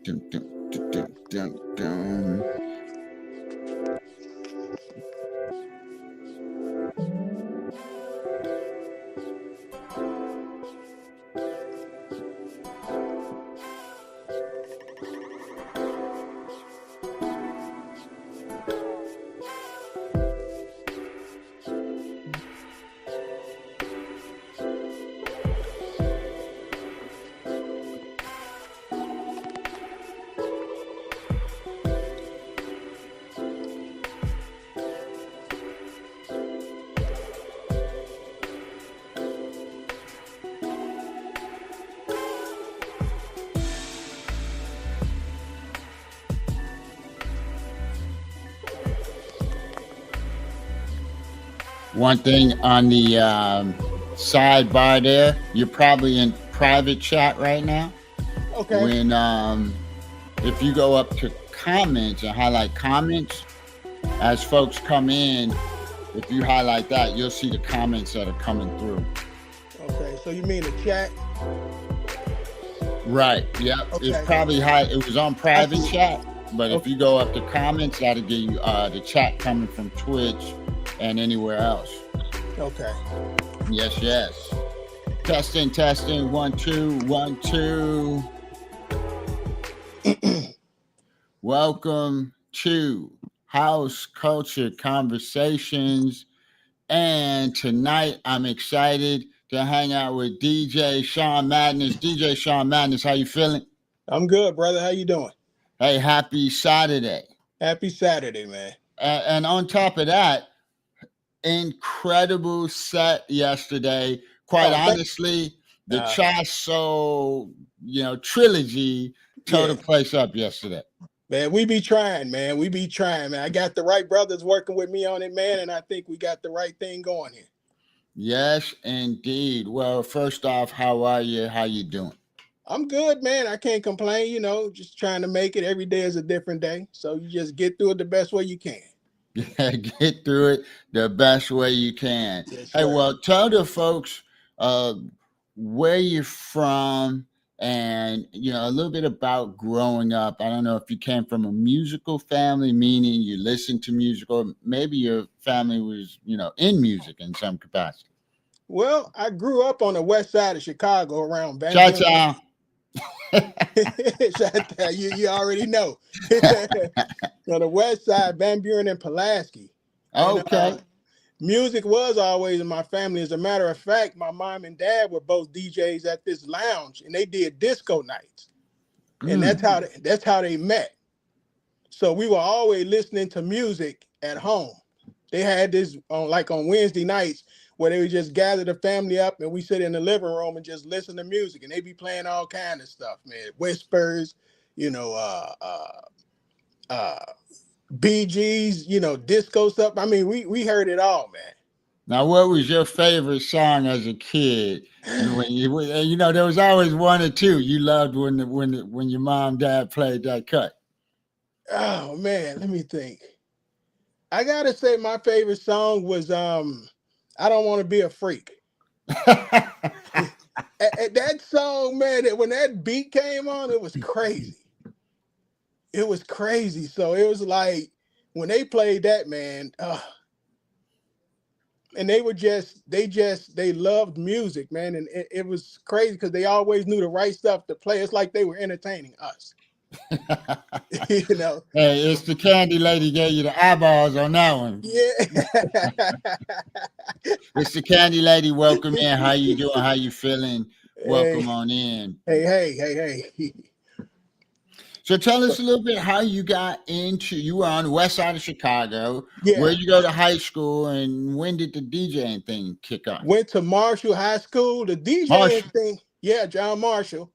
Dun, dun, dun, dun, dun, dun. One thing on the sidebar there, you're probably in private chat right now. Okay. When if you go up to comments and highlight comments, as folks come in, if you highlight that, you'll see the comments that are coming through. Okay. So you mean the chat? Right. Yep. Okay. It's probably high. It was on private chat, but if you go up to comments, that'll give you the chat coming from Twitch and anywhere else. Okay. Yes, yes. Testing, testing. 1, 2, 1, 2. Welcome to House Culture Conversations. And tonight I'm excited to hang out with DJ Shawn Madness. DJ Shawn Madness, how you feeling? I'm good, brother. How you doing? Hey, happy Saturday. Happy Saturday, man. And on top of that, incredible set yesterday. Quite honestly, the Cha Soul, trilogy tore the place up yesterday. Man, we be trying, man. We be trying, man. I got the right brothers working with me on it, man, and I think we got the right thing going here. Yes, indeed. Well, first off, how are you? How you doing? I'm good, man. I can't complain, just trying to make it. Every day is a different day. So you just get through it the best way you can. Yeah, get through it the best way you can. Yes, hey, sir. well, tell the folks where you're from and, a little bit about growing up. I don't know if you came from a musical family, meaning you listened to music, or maybe your family was, in music in some capacity. Well, I grew up on the west side of Chicago around Van Cha-cha. You already know. On the west side, Van Buren and Pulaski. Okay. Music was always in my family. As a matter of fact, my mom and dad were both DJs at this lounge, and they did disco nights. And that's how they met. So we were always listening to music at home. They had this on Wednesday nights where they would just gather the family up and we sit in the living room and just listen to music. And they be playing all kind of stuff, man. Whispers, Bee Gees, disco stuff. I mean, we heard it all, man. Now, what was your favorite song as a kid? When there was always one or two you loved when your mom, dad played that cut. Oh man, let me think. I gotta say my favorite song was I Don't Want to Be a Freak. That song, man, when that beat came on, it was crazy. It was crazy. So it was like when they played that, man, and they loved music, man, and it was crazy because they always knew the right stuff to play. It's like they were entertaining us. Hey, it's the Candy Lady gave you the eyeballs on that one. Yeah. It's the Candy Lady. Welcome in. How you doing? How you feeling? Welcome on in. Hey. So tell us a little bit how you got you were on the west side of Chicago. Yeah. Where you go to high school, and when did the DJing thing kick off? Went to Marshall High School. The DJing thing, John Marshall.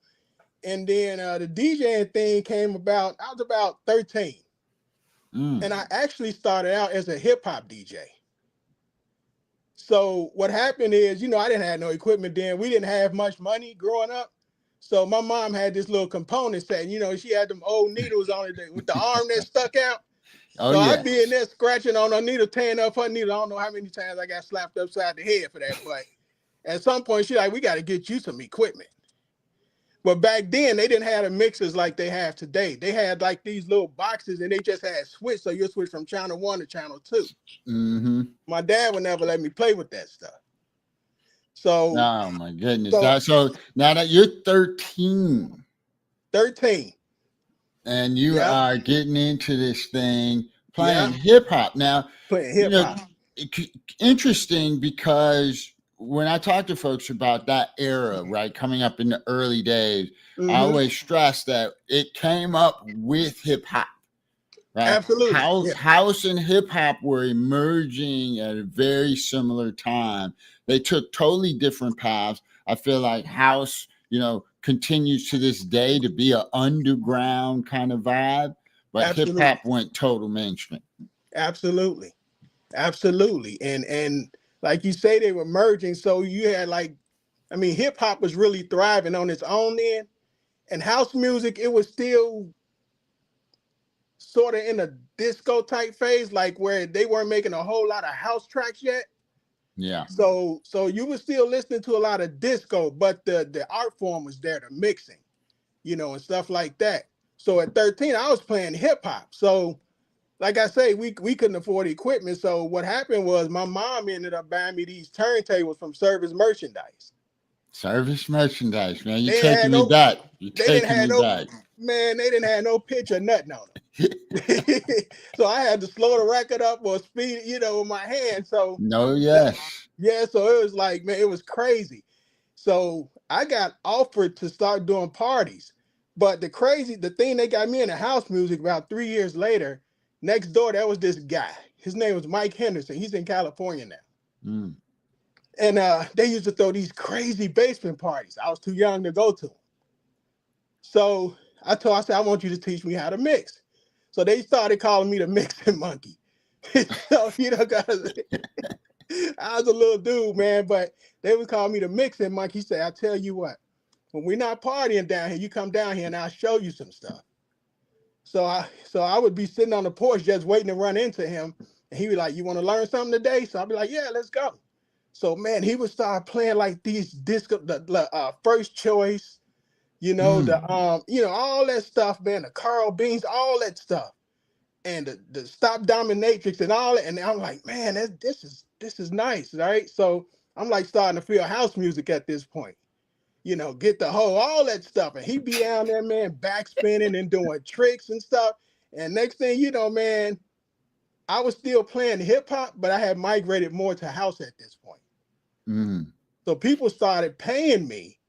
And then the DJing thing came about, I was about 13. And I actually started out as a hip hop DJ. So what happened is, I didn't have no equipment then. We didn't have much money growing up. So my mom had this little component set, she had them old needles on it with the arm that stuck out. I'd be in there scratching on her needle, tearing up her needle. I don't know how many times I got slapped upside the head for that. But at some point, she's like, we got to get you some equipment. But back then they didn't have the mixers like they have today. They had like these little boxes and they just had switch. So you switch from channel 1 to channel 2. Mm-hmm. My dad would never let me play with that stuff. So, oh my goodness. So now that you're 13. 13. And you are getting into this thing, playing hip hop. Now, playing hip hop. Interesting, because when I talk to folks about that era, right, coming up in the early days, I always stress that it came up with hip hop. Right? Absolutely. House and hip hop were emerging at a very similar time. They took totally different paths. I feel like house, continues to this day to be an underground kind of vibe, but hip hop went total mainstream. Absolutely. And like you say, they were merging. So you had hip hop was really thriving on its own then, and house music, it was still sort of in a disco type phase, like where they weren't making a whole lot of house tracks yet. Yeah. So you were still listening to a lot of disco, but the art form was there, the mixing, and stuff like that. So at 13, I was playing hip hop. So like I say, we couldn't afford equipment. So what happened was my mom ended up buying me these turntables from Service Merchandise. Service Merchandise, man. You're taking me back. You're taking me back. Man, they didn't have no pitch or nothing on them. So I had to slow the record up or speed, with my hand. So so it was like, man, it was crazy. So I got offered to start doing parties. But the thing they got me into house music about 3 years later, next door, there was this guy. His name was Mike Henderson. He's in California now. And they used to throw these crazy basement parties. I was too young to go to them. So I said, I want you to teach me how to mix. So they started calling me the mixing monkey. So, cause I was a little dude, man, but they would call me the mixing monkey. He said, I tell you what, when we're not partying down here, you come down here and I'll show you some stuff. So I would be sitting on the porch just waiting to run into him. And he would be like, you want to learn something today? So I'd be like, yeah, let's go. So, man, he would start playing like these disco, the First Choice, all that stuff, man, the Carl Beans, all that stuff. And the Stop Dominatrix and all that. And I'm like, man, this is nice, right? So I'm like starting to feel house music at this point. Get the all that stuff. And he be down there, man, backspinning and doing tricks and stuff. And next thing you know, man, I was still playing hip hop, but I had migrated more to house at this point. So people started paying me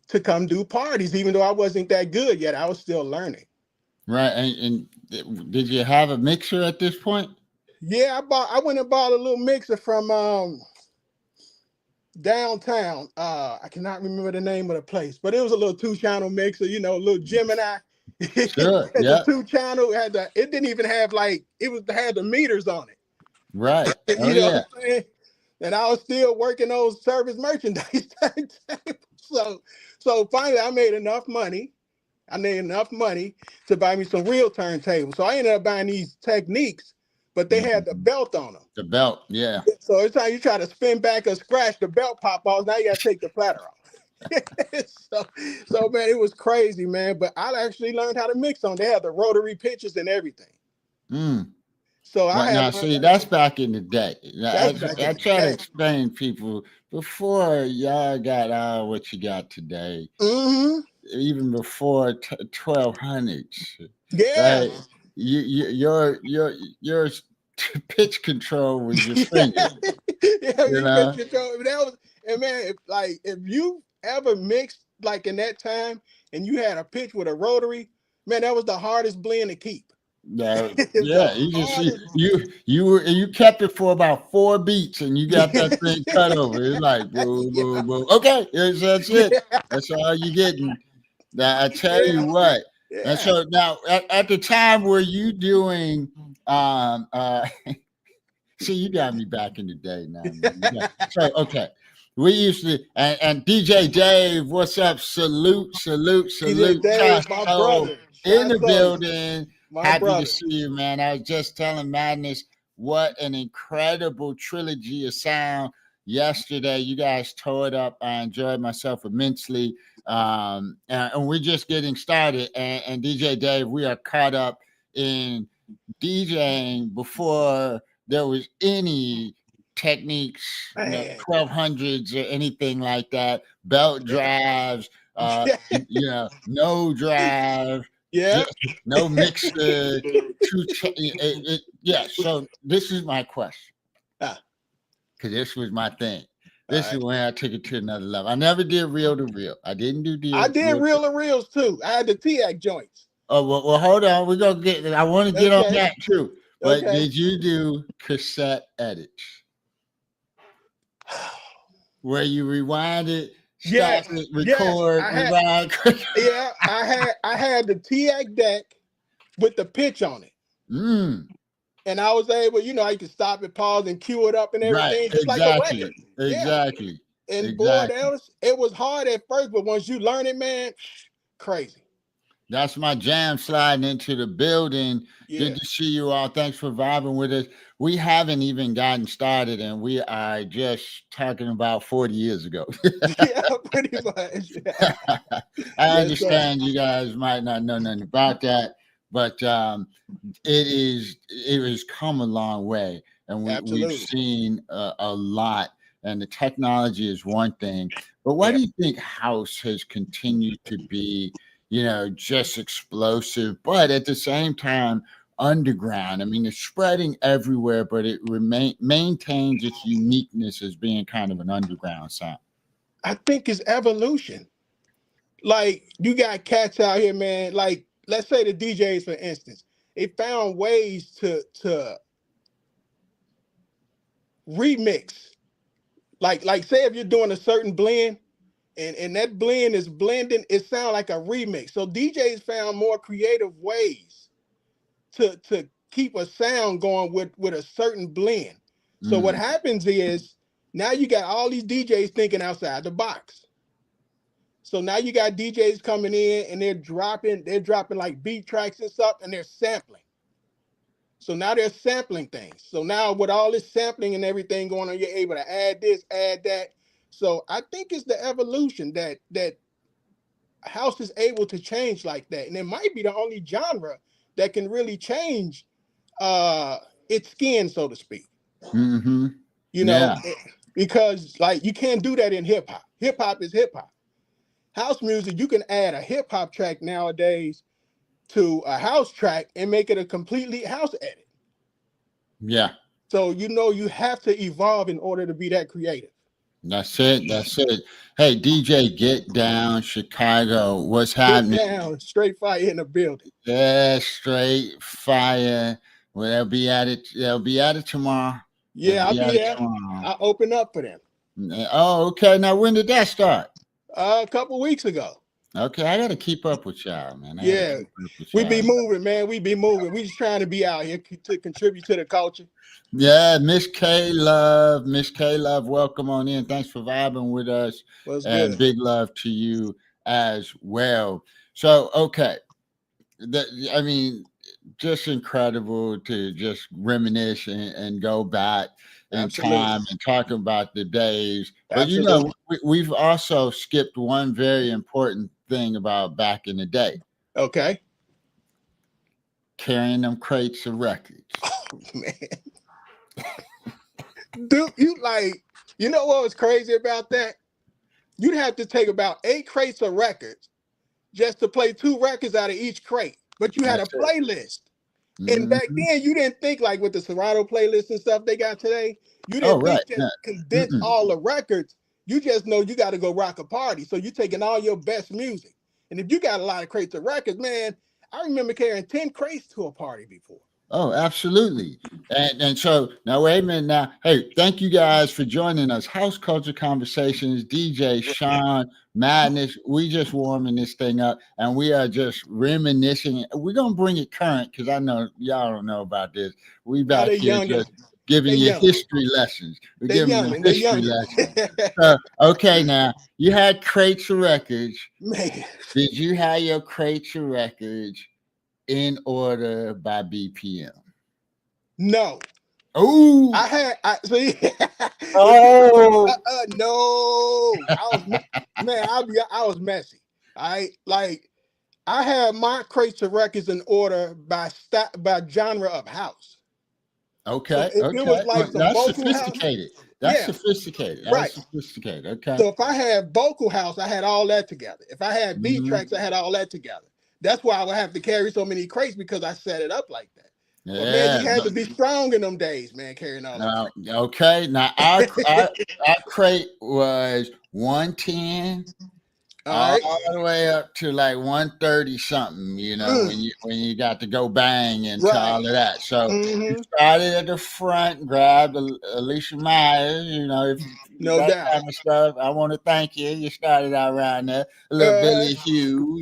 to come do parties, even though I wasn't that good yet. I was still learning. Right. And did you have a mixer at this point? Yeah, I went and bought a little mixer from downtown. I cannot remember the name of the place, but it was a little 2-channel mixer, a little Gemini. Sure. Yeah. The 2-channel it didn't even have had the meters on it. Right. What I'm saying? And I was still working those Service Merchandise turntables. So finally I made enough money. I made enough money to buy me some real turntables. So I ended up buying these Techniques, but they had the belt on them. The belt, yeah. So every time you try to spin back or scratch, the belt pop off. Now you got to take the platter off. so man, it was crazy, man. But I actually learned how to mix on. They had the rotary pitches and everything. So that's back in the day. I try to explain people before y'all got what you got today. Even before 1200s. Yeah. Right? Your pitch control was your finger. Pitch control. If you ever mixed like in that time and you had a pitch with a rotary, man, that was the hardest blend to keep. You kept it for about 4 beats and you got that thing cut over. It's like boom, boom, boom. Okay, that's it. That's all you're getting. Now I tell you what. And so now at the time were you doing see, you got me back in the day now. So okay. We used to and DJ Dave, what's up? Salute. DJ Dave, my brother. In the building. Happy to see you, man. I was just telling Madness what an incredible trilogy of sound yesterday. You guys tore it up. I enjoyed myself immensely. And we're just getting started. And DJ Dave, we are caught up in DJing before there was any techniques, 1200s or anything like that, belt drives, no drive, yeah, no mixer, yeah. So this is my question, because this was my thing. This is when I took it to another level. I never did reel to reel. I didn't do deal. I did reel to reels too. I had the TAC joints. Oh well, hold on. We're gonna get. I want to get on that too. But did you do cassette edits where you rewind it, stop it, record, rewind? Yeah, I had the TAC deck with the pitch on it. And I was able, I could stop it, pause, and cue it up and everything, just like a record. Exactly. And boy, it was hard at first, but once you learn it, man, crazy. That's my jam, sliding into the building. Good to see you all. Thanks for vibing with us. We haven't even gotten started, and we are just talking about 40 years ago. Yeah, pretty much. I understand you guys might not know nothing about that, but it has come a long way, and we've seen a lot. And the technology is one thing, but why do you think house has continued to be, just explosive, but at the same time underground? I mean, it's spreading everywhere, but it maintains its uniqueness as being kind of an underground sound. I think it's evolution. Like, you got cats out here, man. Like, let's say the DJs, for instance, they found ways to remix. Like say if you're doing a certain blend and that blend is blending, it sounds like a remix. So DJs found more creative ways to keep a sound going with a certain blend. So what happens is now you got all these DJs thinking outside the box. So now you got DJs coming in and they're dropping like beat tracks and stuff, and they're sampling. So now they're sampling things. So now with all this sampling and everything going on, you're able to add this, add that. So I think it's the evolution that house is able to change like that. And it might be the only genre that can really change its skin, so to speak. Because like you can't do that in hip hop. Hip hop is hip hop. House music, you can add a hip hop track nowadays to a house track and make it a completely house edit. Yeah. So you have to evolve in order to be that creative. That's it. Hey, DJ Get Down Chicago, what's happening? Get Down, straight fire in the building. Yeah, straight fire. Well, they'll be at it tomorrow. Yeah, I'll be there. I'll open up for them. Oh, okay. Now, when did that start? A couple weeks ago. Okay, I got to keep up with y'all, man. We be moving, man. We be moving. We just trying to be out here to contribute to the culture. Yeah, Miss K Love, welcome on in. Thanks for vibing with us. And big love to you as well. So, okay, just incredible to just reminisce and go back in time and talk about the days. But we've also skipped one very important thing about back in the day. Okay. Carrying them crates of records. Oh man. Dude, you know what was crazy about that? You'd have to take about 8 crates of records just to play 2 records out of each crate. But you had a playlist. And back then, you didn't think like with the Serato playlist and stuff they got today, you didn't think to condense all the records. You just know you got to go rock a party. So you're taking all your best music. And if you got a lot of crates of records, man, I remember carrying 10 crates to a party before. Oh, absolutely. And so now, wait a minute now. Hey, thank you guys for joining us. House Culture Conversations, DJ Shawn Madness. We just warming this thing up and we are just reminiscing. We're going to bring it current because I know y'all don't know about this. We back here just giving you history lessons. We're giving you history lessons. Okay, now, you had crates of records. Man. Did you have your crates of records in order by BPM? No. Oh, no. Man, I was messy. Like I had my crates of records in order by genre of house. So Okay, if it was okay. like Well, some that's vocal house, sophisticated. That's yeah, sophisticated. That right. is sophisticated. Okay. So if I had vocal house, I had all that together. If I had beat Hmm. tracks, I had all that together. That's why I would have to carry so many crates because I set it up like that. But man, you Yeah. had to be strong in them days, man, carrying all them crates. Okay. Now our crate was 110 All all right. the way up to like 130 something, Mm, when you got to go bang into right. all of that. So you Hmm. started at the front, grabbed Alicia Myers, if No that doubt. kind of stuff. I want to thank you. You started out around there. A little Uh, Billy Hugh,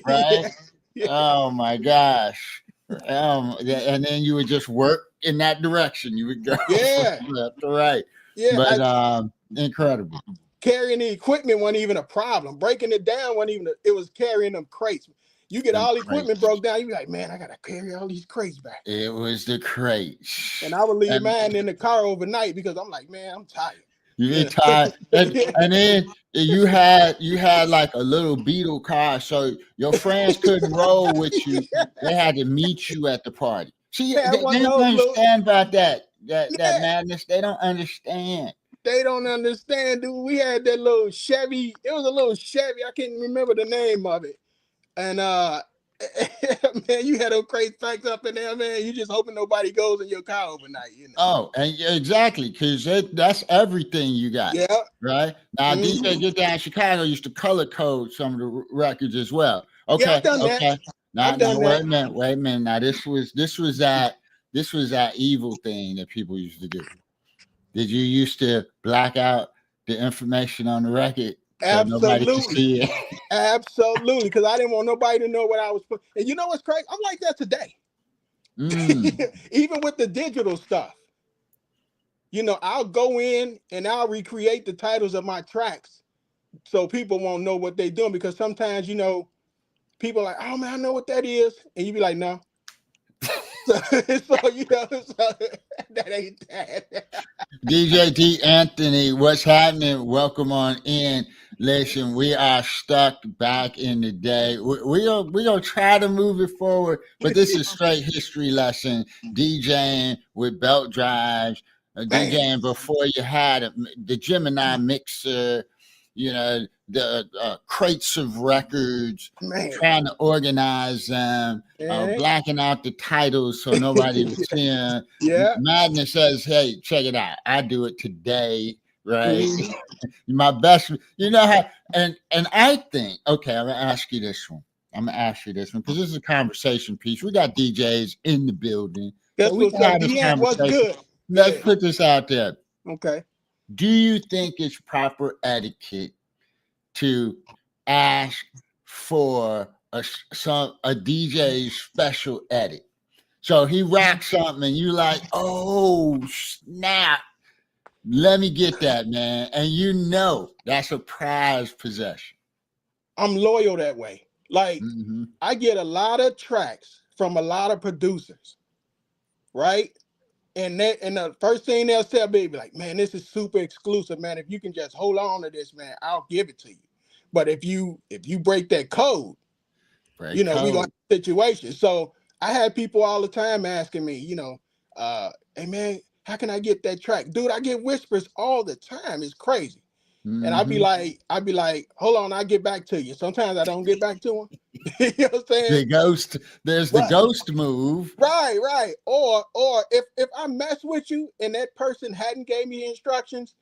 right? yeah, yeah, Oh my gosh. Yeah, and then you would just work in that direction. You would go from yeah, left to right. yeah. But incredible. Carrying the equipment wasn't even a problem. Breaking it down wasn't even. It was carrying them crates. You get Them all the equipment crates. broke down. You be like, man, I gotta carry all these crates back. It was the And crates. I would leave And mine in the car overnight because I'm like, man, I'm tired. you You get tired. And then you had like a little beetle car, so your friends couldn't roll with you. yeah, They had to meet you at the party. See, man, they one of don't those little. understand about that Yeah, madness. They don't understand. they don't understand, dude. We had that little Chevy. It was a little Chevy. I can't remember the name of it. And man, you had those crates packed up in there, man. You just hoping nobody goes in your car overnight. Oh, and yeah, exactly, because that's everything you got, Yeah. right? Now, DJ Hmm. Get Down Chicago used to color code some of the records as well. Yeah, I've Okay, done that. okay. Now, I've done wait that. a minute, wait a minute. Now, this was that evil thing that people used to do. Did you used to black out the information on the record so nobody could Absolutely. see it? Absolutely. Because I didn't want nobody to know what I was putting. And you know what's crazy? I'm like that today. Mm, Even with the digital stuff. I'll go in and I'll recreate the titles of my tracks so people won't know what they're doing. Because sometimes, people are like, oh man, I know what that is. And you be like, no. So that ain't that. DJ D Anthony, what's happening? Welcome on in. Listen, we are stuck back in the day. We gonna try to move it forward, but this is straight history lesson. DJing with belt drives, Man, DJing before you had the Gemini mixer, the crates of records, man. trying to organize them, Eh? blacking out the titles so nobody would see them. Yeah. Madness says, "Hey, check it out. I do it today, right? Mhm. My best. You know how." And I think, okay, I'm gonna ask you this one. I'm gonna ask you this one because this is a conversation piece. We got DJs in the building, so That's we what's can up. have this Deanne, what's conversation. good? Let's Yeah. put this out there. Okay. Do you think it's proper etiquette to ask for a DJ's special edit? So he rocks something, and you like, oh snap! Let me get that, man. And that's a prized possession. I'm loyal that way. Like, Hmm. I get a lot of tracks from a lot of producers, right? And the first thing they'll say, be like, man, this is super exclusive, man. If you can just hold on to this, man, I'll give it to you. But if you break that code, Break we gonna code. have a situation. So I had people all the time asking me, hey man, how can I get that track? Dude, I get whispers all the time. It's crazy. And Hmm. I'd be like, hold on, I'll get back to you. Sometimes I don't get back to them. You know what I'm saying? The ghost. There's the Right. ghost move. Right. Or if I mess with you and that person hadn't gave me instructions,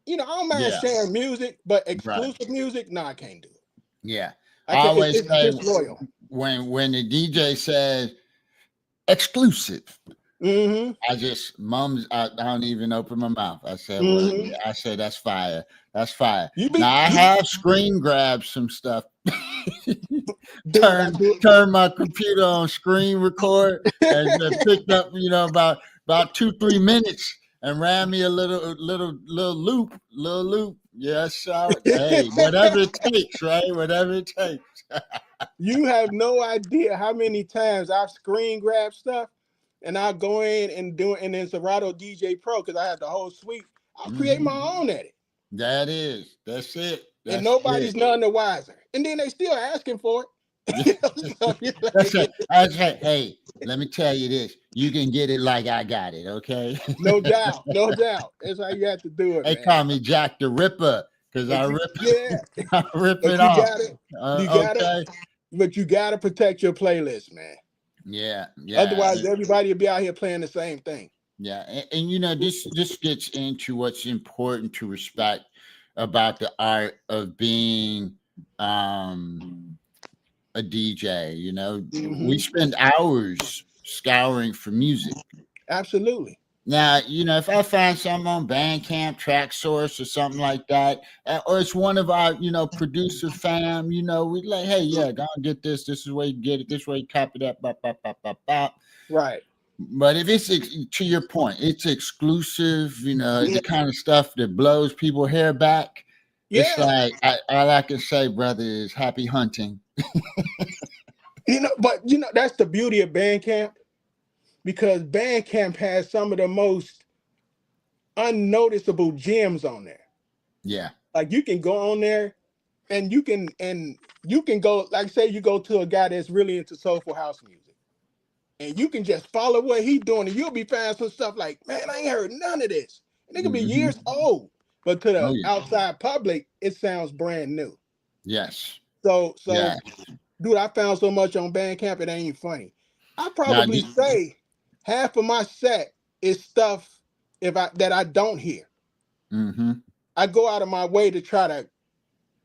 I don't mind Yeah. sharing music, but Right. exclusive music, no, I can't do it. Yeah. I I can't. always It's say disloyal. when the DJ says exclusive, Mm-hmm. I just mums. I don't even open my mouth. I said, "Well, Mm-hmm. I said that's fire. That's fire." You Now be I you, have screen grabbed some stuff. dude. I do Turn my computer on screen record and picked up, about 2-3 minutes and ran me a little loop. Yes, sir. Hey, whatever it it. takes, right? Whatever it takes. You have no idea how many times I've screen grabbed stuff, and I'll go in and do it. And then Serato DJ Pro, because I have the whole suite. I'll create Hmm. my own edit. That is. That's it. and That's nobody's it. none the wiser. And then they still asking for it. You know, so you're That's right. like, That's right. Hey, let me tell you this. You can get it like I got it, okay? no doubt, no doubt. That's how you have to do it, They man. call me Jack the Ripper because But yeah, I rip but it off. you gotta, Okay. but you gotta protect your playlist, man. Yeah, yeah. Otherwise, everybody will be out here playing the same thing. Yeah, and you know this gets into what's important to respect about the art of being a DJ. You know, we Hmm. spend hours scouring for music. Absolutely. Now, you know, if I find something on Bandcamp, Track Source, or something like that, or it's one of our, you know, producer fam, you know, we like, hey, yeah, go and get this. This is where you get it. This way you copy that. Bop, bop, bop, bop, bop. Right. But if it's to your point, it's exclusive, you know, the kind of stuff that blows people hair back. It's Yeah. like all I can say, brother, is happy hunting. But that's the beauty of Bandcamp, because Bandcamp has some of the most unnoticeable gems on there. Yeah. Like you can go on there and you can go, like say you go to a guy that's really into soulful house music, and you can just follow what he's doing, and you'll be finding some stuff like, man, I ain't heard none of this. And it could be Hmm. years old, but to Oh the yeah. outside public, it sounds brand new. Yes. So Yeah. dude, I found so much on Bandcamp, it ain't funny. I Now, probably say half of my set is stuff if I that I don't hear. mm-hmm. I go out of my way to try to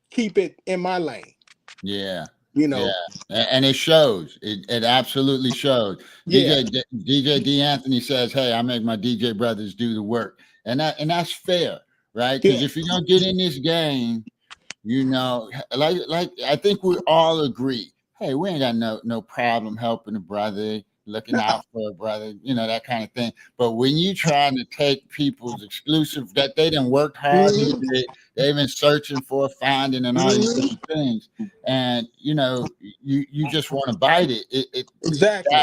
keep it in my lane. Yeah. You Yeah. know, And it shows. It absolutely shows. yeah, DJ D Anthony says, "Hey, I make my DJ brothers do the work," and that's fair, right? Because yeah, if you're gonna get in this game, you know, like I think we all agree. Hey, we ain't got no problem helping a brother, looking no, out for a brother, you know, that kind of thing. But when you trying to take people's exclusive that they done worked hard to hmm, get, they've been searching for, finding, and all these hmm, different things, and you know, you just want to bite it. exactly,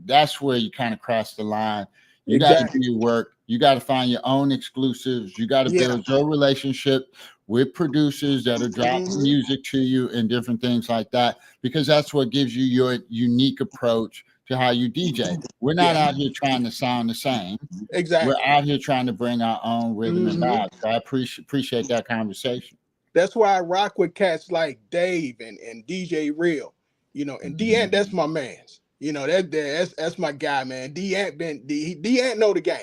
That's where you kind of cross the line. You got to do exactly, your work. You got to find your own exclusives. You got to yeah, build your relationship with producers that are dropping hmm, music to you and different things like that, because that's what gives you your unique approach to how you DJ. We're not yeah, out here trying to sound the same. We're exactly. out here trying to bring our own rhythm and Hmm. vibe. So I appreciate that conversation. That's why I rock with cats like Dave and DJ Real. And D Ant, Mhm. that's my man's. That's my guy, man. D Ant know the game.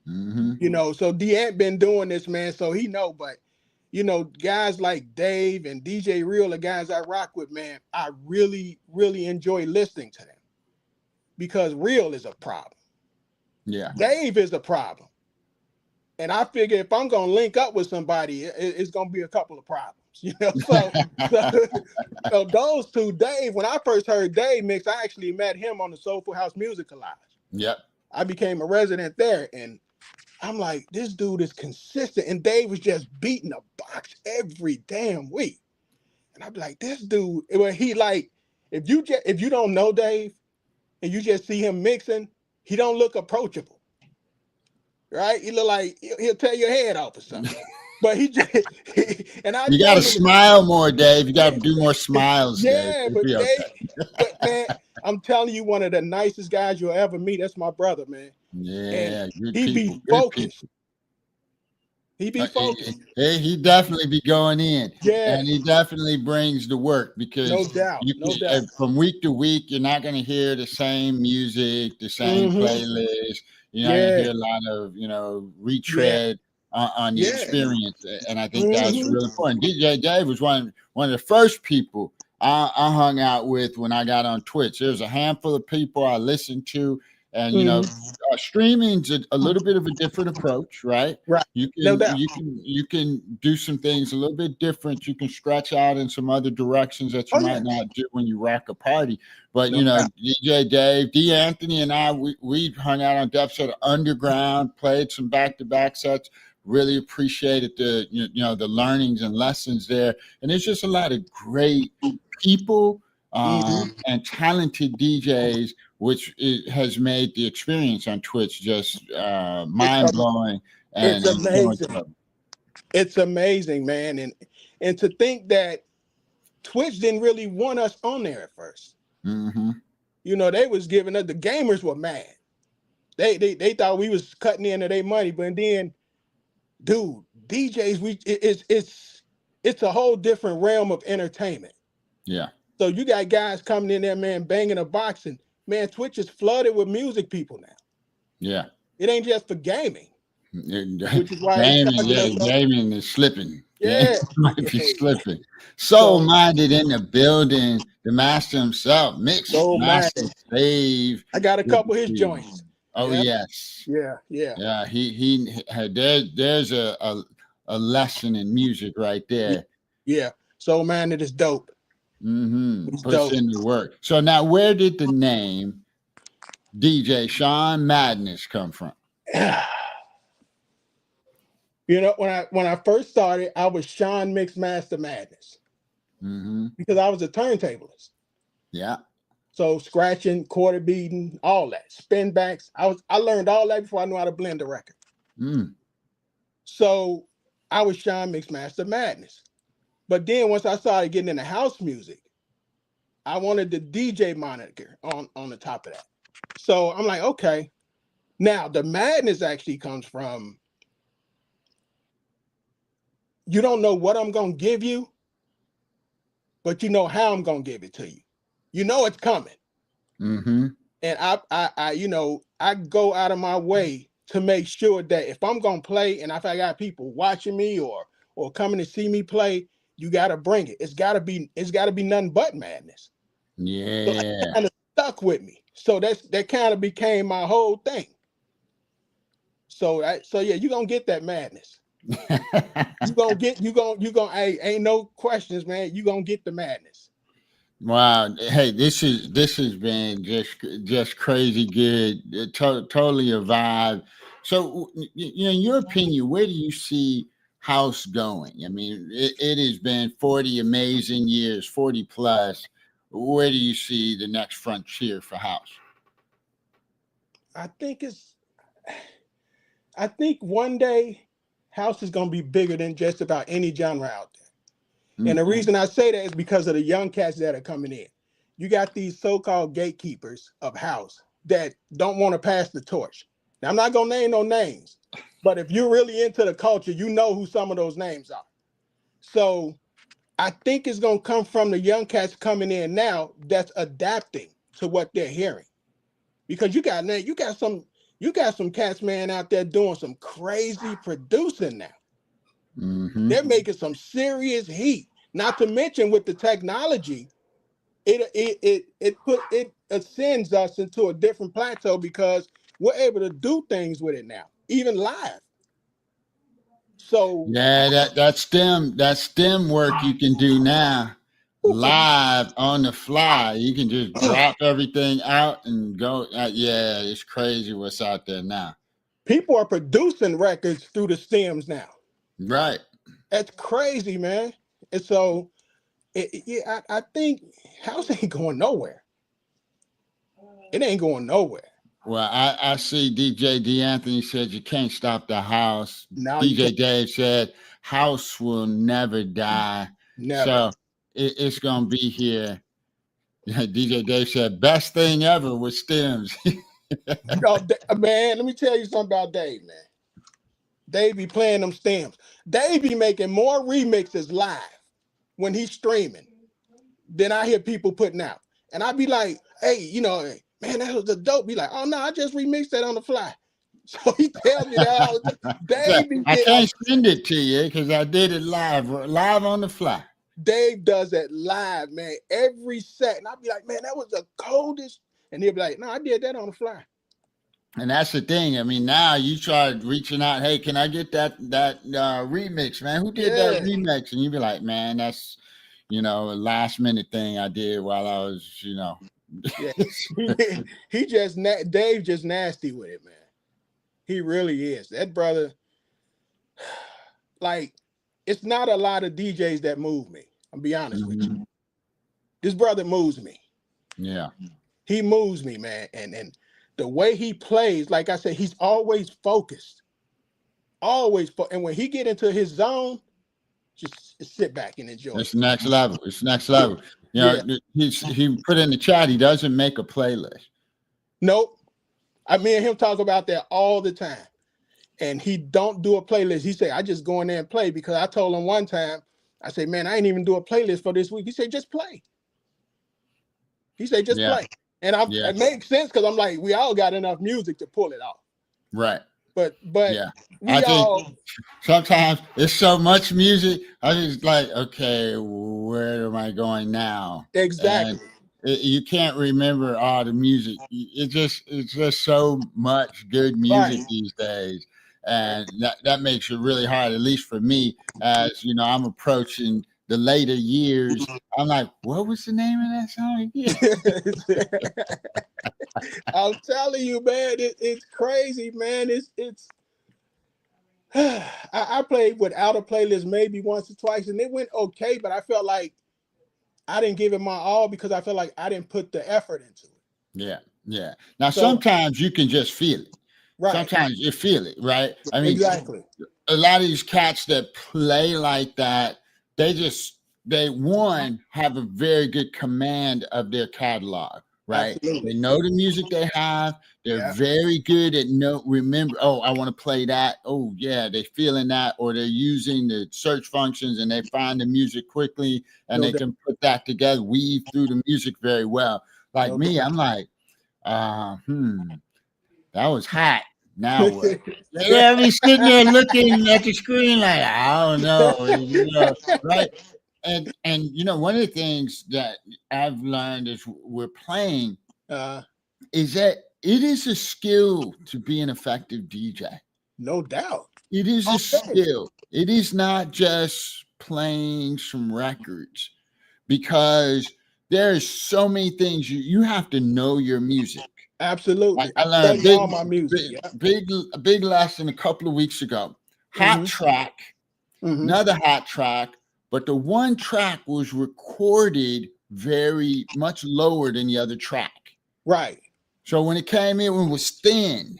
Mhm. So D Ant been doing this, man, so he know. But guys like Dave and DJ Real, the guys I rock with, man, I really, really enjoy listening to them, because Real is a problem. Yeah. Dave is a problem. And I figure if I'm gonna link up with somebody, it's gonna be a couple of problems. So, so those two, Dave, when I first heard Dave mix, I actually met him on the Soulful House Music Collage. Yep. I became a resident there, and I'm like, this dude is consistent. And Dave was just beating a box every damn week. And I'm like, this dude, well, he like, if you don't know Dave and you just see him mixing, he don't look approachable, right? He look like he'll tear your head off or something. But he just and I You got know to him. smile more, Dave. You got to do more smiles, Dave. Yeah, It'll but be okay. man, I'm telling you, one of the nicest guys you'll ever meet. That's my brother, man. And Yeah, good he be people. Good focused. people. He be focused. He definitely be going in, Yeah, and he definitely brings the work no because doubt, you no can, doubt. from week to week, you're not going to hear the same music, the same Mm-hmm. playlist. You're not going to Yeah, hear a lot of yeah, retread on the yeah. experience, and I think that's Mm-hmm. really important. DJ Dave was one of the first people I hung out with when I got on Twitch. There's a handful of people I listened to, and Mm-hmm. streaming's a little bit of a different approach, right? Right, You no can doubt. you can do some things a little bit different. You can stretch out in some other directions that you Oh yeah, might not do when you rock a party. But no doubt. DJ Dave, D Anthony, and I, we hung out on depth set underground, played some back to back sets. Really appreciated the learnings and lessons there. And there's just a lot of great people Mm-hmm. and talented DJs, which has made the experience on Twitch just It's mind blowing it's and so much amazing. fun. It's amazing, man. And to think that Twitch didn't really want us on there at first. Mm-hmm. You know, they was giving us, the gamers were mad. They thought we was cutting into their money, but then, dude, DJs, it's a whole different realm of entertainment. Yeah. So you got guys coming in there, man, banging a box, and man, Twitch is flooded with music people now. Yeah. It ain't just for gaming, which is why they Gaming, charging yeah, us up. gaming is slipping. Gaming Yeah. might be slipping. Soul So minded in the building. The master himself, mix so mad. master Dave. I got a Good to couple of his see you. joints. Oh Yeah, yes, yeah, yeah. yeah. There's a lesson in music right there. Yeah. So man, it is dope. Mm-hmm. It's Puts dope. in the work. So now, where did the name DJ Shawn Madness come from? You know, when I first started, I was Shawn Mixmaster Madness Mm-hmm. because I was a turntablist. Yeah. So scratching, quarter beating, all that, spin backs. I learned all that before I knew how to blend a record. Mm. So I was Shawn Mixmaster Madness. But then once I started getting into house music, I wanted the DJ moniker on the top of that. So I'm like, okay. Now the madness actually comes from, you don't know what I'm gonna give you, but you know how I'm gonna give it to you. You know it's coming. Mm-hmm. And I you know, I go out of my way to make sure that if I'm gonna play, and if I got people watching me or coming to see me play, you gotta bring it. It's gotta be nothing but madness. So that Yeah. kind of stuck with me. So that kind of became my whole thing. So yeah, you're gonna get that madness. Hey, ain't no questions, man. You gonna get the madness. Wow. Hey, this has been just crazy good. Totally a vibe. So, in your opinion, where do you see house going? I mean, it has been 40 amazing years, 40 plus. Where do you see the next frontier for house? I think one day house is gonna be bigger than just about any genre out there. And the Mm. reason I say that is because of the young cats that are coming in. You got these so-called gatekeepers of house that don't want to pass the torch. Now, I'm not gonna name no names, but if you're really into the culture, you know who some of those names are. So I think it's gonna come from the young cats coming in now that's adapting to what they're hearing. Because you got some cats, man, out there doing some crazy producing now. Mm-hmm. They're making some serious heat. Not to mention with the technology, it ascends us into a different plateau because we're able to do things with it now, even live. So Yeah, that STEM work you can do now live on the fly. You can just drop everything out and go. Yeah, it's crazy what's out there now. people are producing records through the stems now. Right. That's crazy, man. And so yeah, I think house ain't going nowhere. It ain't going nowhere. Well, I see DJ D'Anthony said you can't stop the house. Now you DJ can't Dave said house will never die. never. So it's gonna be here. DJ Dave said best thing ever with stems. No, man, let me tell you something about Dave, man. Dave be playing them stems. Dave be making more remixes live when he's streaming than I hear people putting out. And I be like, hey, you know, man, that was a dope. Be like, oh no, I just remixed that on the fly. So he tells me that all the time. So Dave be I getting, can't send it to you because I did it live on the fly. Dave does it live, man, every set. And I'll be like, man, that was the coldest. And he'll be like, no, I did that on the fly. And that's the thing. I mean, now you start reaching out. Hey, can I get that remix, man? Who did that Yeah. remix? And you be like, man, that's a last minute thing I did while I was, Yeah. Dave just nasty with it, man. He really is. That brother, like, it's not a lot of DJs that move me. I'll be honest with you. This brother moves me. Yeah. He moves me, man. And the way he plays, like I said, he's always focused. always. And when he get into his zone, just sit back and enjoy It's it. next level. It's next level. You Yeah. know, he put in the chat. He doesn't make a playlist. Nope. Me and him talk about that all the time. And he don't do a playlist. He say, I just go in there and play, because I told him one time, I say, man, I ain't even do a playlist for this week. He said, just play. He said, just Yeah. play. And Yeah. it makes sense, because I'm like, we all got enough music to pull it off. Right. But Yeah. we I think all sometimes it's so much music. I just like, okay, where am I going now? exactly. And you can't remember all the music. It's just so much good music Right. these days, and that makes it really hard. At least for me, as you know, I'm approaching the later years. I'm like, what was the name of that song again? I'm telling you, man, it's crazy, man. It's I played without a playlist maybe once or twice, and it went okay, but I felt like I didn't give it my all, because I felt like I didn't put the effort into it. Yeah, yeah. Now So sometimes you can just feel it. right, Sometimes you feel it, right? I mean, exactly, a lot of these cats that play like that, they one have a very good command of their catalog, right? They absolutely, know the music they have. They're yeah, very good at remember. Oh, I want to play that. Oh, yeah, they're feeling that, or they're using the search functions and they find the music quickly and no they doubt, can put that together, weave through the music very well. Like no me, doubt. I'm like, that was hot. Now what? Yeah, I be sitting there looking at the screen like I don't know, right? And one of the things that I've learned is we're playing uh, is that it is a skill to be an effective DJ. no doubt. It is a Okay, skill. It is not just playing some records, because there's so many things you have to know your music. absolutely. I I learned study all my music. big, Yeah. big lesson a couple of weeks ago. Hot Mm-hmm. track, Mm-hmm. another hot track, but the one track was recorded very much lower than the other track. Right. So when it came in, it was thin,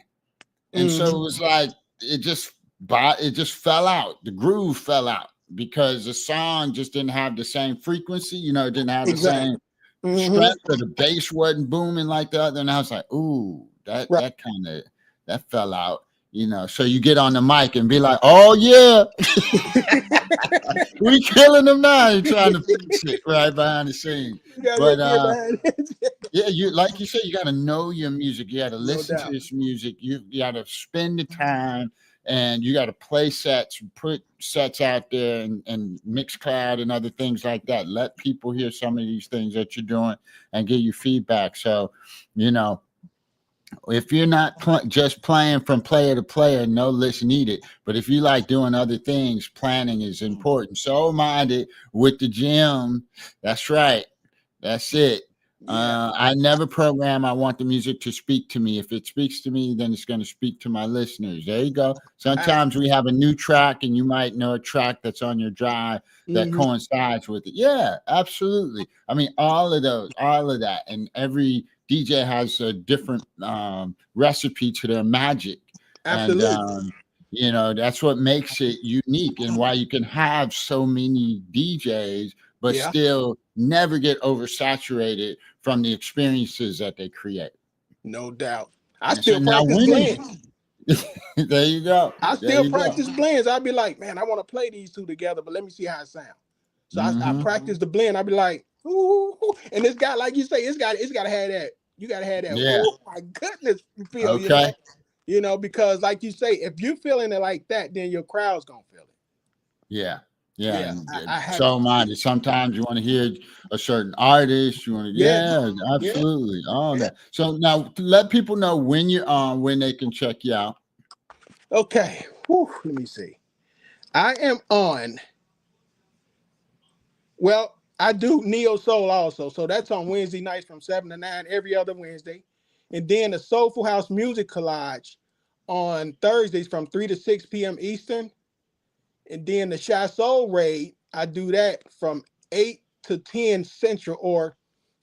and so Mm-hmm. it was like it just fell out. The groove fell out because the song just didn't have the same frequency. It didn't have the same Exactly. Mm-hmm. strength, or the bass wasn't booming like the other. And I was like, ooh, Right. that fell out. So you get on the mic and be like, oh yeah, we killing them now. You're trying to fix it right behind the scenes. You gotta But make it behind it. yeah, like you said, you got to know your music. You got to No listen to doubt. this music. You got to spend the time, and you got to play sets, put sets out there, and Mixcloud and other things like that. Let people hear some of these things that you're doing and give you feedback. So, you know, if you're not just playing from player to player, no list needed. But if you like doing other things, planning is important. So minded with the gym. That's right. That's it. Yeah. I never program. I want the music to speak to me. If it speaks to me, then it's going to speak to my listeners. There you go. Sometimes we have a new track, and you might know a track that's on your drive that Mm-hmm. coincides with it. Yeah, absolutely. I mean, all of that, and every DJ has a different recipe to their magic, and Absolutely. that's what makes it unique, and why you can have so many DJs but Yeah. still never get oversaturated from the experiences that they create. No doubt. I And so still now practice blends. there you go. I There still you go. practice blends. I'd be like, man, I want to play these two together, but let me see how it sounds. So I Hmm. practice the blend. I'd be like, ooh, and it's got, like you say, it's got to have that. You got to have that. Yeah. Oh my goodness, feel. Okay. Because like you say, if you're feeling it like that, then your crowd's gonna feel it. Yeah. Yeah. Yeah, And I have. so minded. Sometimes you want to hear a certain artist. You want to, Yeah, yeah, yeah, absolutely. All yeah. that. So now let people know when you're on, when they can check you out. Okay. Whew, let me see. I am on. Well, I do Neo Soul also. So that's on Wednesday nights from 7 to 9 every other Wednesday. And then the Soulful House Music Collage on Thursdays from 3 to 6 p.m. Eastern. And then the Shy Soul Raid, I do that from 8 to 10 Central, or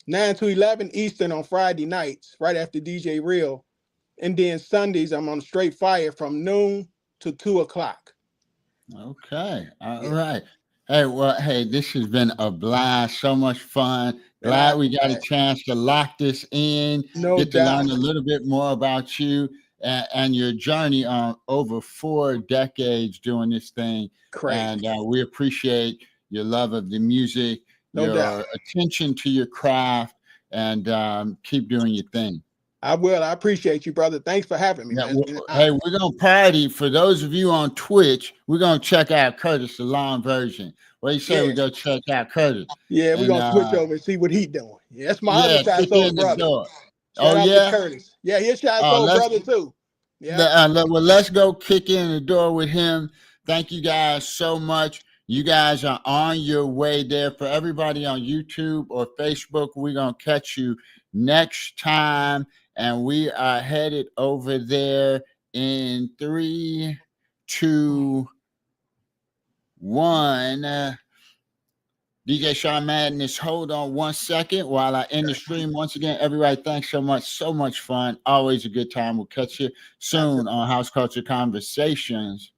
9 to 11 Eastern on Friday nights, right after DJ Real. And then Sundays, I'm on Straight Fire from noon to 2 o'clock. Okay. All Yeah. right. Hey, well, hey, this has been a blast. So much fun. And I, Glad we got a chance to lock this in, no get to learn doubt. a little bit more about you and your journey on over 4 decades doing this thing. Crazy. And we appreciate your love of the music, No doubt. your attention to your craft, and keep doing your thing. I will. I appreciate you, brother. Thanks for having me, Yeah, man. It's been an hey, honor. we're gonna party. For those of you on Twitch, we're gonna check out Curtis, the long version. What do you say? We Yes. go check out Curtis, Yeah, we're and gonna switch over and see what he doing. Yeah, that's my other yeah, Shy kick Soul in the brother. door. Shout Oh out to yeah. Curtis. Yeah, he's Shy Oh, Soul brother too. Yeah. well, let's go kick in the door with him. Thank you guys so much. You guys are on your way there. For everybody on YouTube or Facebook, we're gonna catch you next time, and we are headed over there in 3, 2, 1. DJ Shawn Madness, hold on 1 second while I end the stream. Once again, everybody, thanks so much. So much fun. Always a good time. We'll catch you soon on House Culture Conversations.